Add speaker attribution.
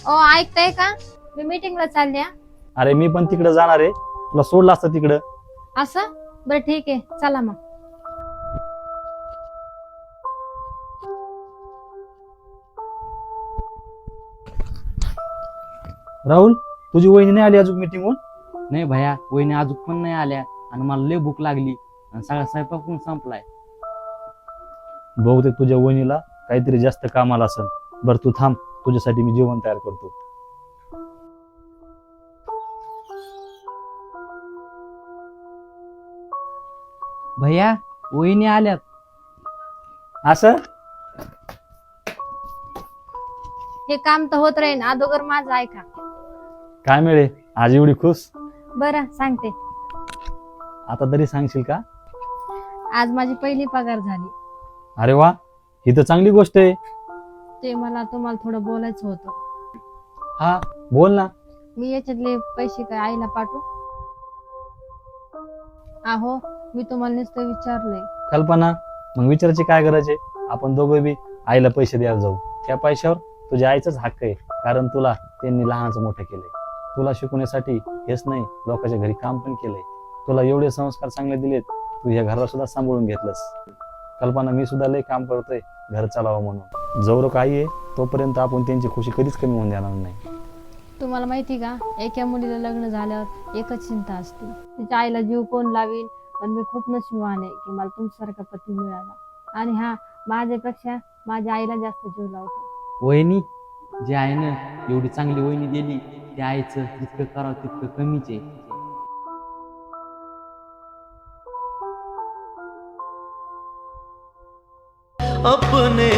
Speaker 1: ओ ऐकताय का? मी मीटिंगला चालली आहे.
Speaker 2: अरे मी पण तिकडे जाणार आहे, तुला सोडलं असतं तिकडं.
Speaker 1: असं बरं ठीक आहे, चला मग.
Speaker 2: राहुल, तुझी वहिनी नाही आली अजून मीटिंगहून?
Speaker 3: नाही भैया, वहिनी अजून पण नाही आल्या आणि मला लय भूक लागली आणि सगळा स्वयंपाक पण संपलाय.
Speaker 2: बहुतेक तुझ्या वहिनीला काहीतरी जास्त काम आलं असेल. बरं तू थांब, तुझ्यासाठी मी जेवण तयार करतो.
Speaker 3: भैया, वहिनी आल्यात.
Speaker 2: असं
Speaker 1: हे काम तर होत राहील, अगोदर माझं ऐका.
Speaker 2: काय मिळे आज एवढी खुश?
Speaker 1: बरं सांगते.
Speaker 2: आता तरी सांगशील का?
Speaker 1: आज माझी पहिली पगार झाली.
Speaker 2: अरे वा, ही तर चांगली गोष्ट आहे.
Speaker 1: ते मला तुम्हाला थोडं बोलायचं होतं.
Speaker 2: हा, बोल ना.
Speaker 1: मी याच्यातले पैसे काय आईला पाठवू? अहो, मी तुम्हाला नुसतं विचारलंय.
Speaker 2: कल्पना, मग विचारायची काय गरज आहे? आपण दोघं बी आईला पैसे द्यायला जाऊ. त्या पैशावर तुझ्या आईचाच हक्क आहे, कारण तुला त्यांनी लहानाचं मोठं केलंय. तुला शिकवण्यासाठी हेच नाही, लोकांच्या घरी काम पण केलंय. तुला एवढे संस्कार चांगले दिलेत, तू ह्या घराला सुद्धा सांभाळून घेतलंस. कल्पना, मी सुद्धा लय काम करतोय घर चालावं म्हणून. जोवर आई आहे तोपर्यंत आपण त्यांची खुशी कधीच कमी होऊन देणार नाही.
Speaker 1: तुम्हाला माहिती का, एका मुलीला लग्न झाल्यावर एकच चिंता असते, तिच्या आईला जीव कोण लावील. पण मी खूप नशिबवान आहे की मला तुमच्यासारखा पती मिळाला. आणि हा, माझ्यापेक्षा माझ्या आईला जास्त जीव लावतो.
Speaker 3: वहिनी, जे आहे ना, एवढी चांगली वहिनी दिली, त्या आईचं जितकं करावं तितकं कमीच आहे.
Speaker 4: अपने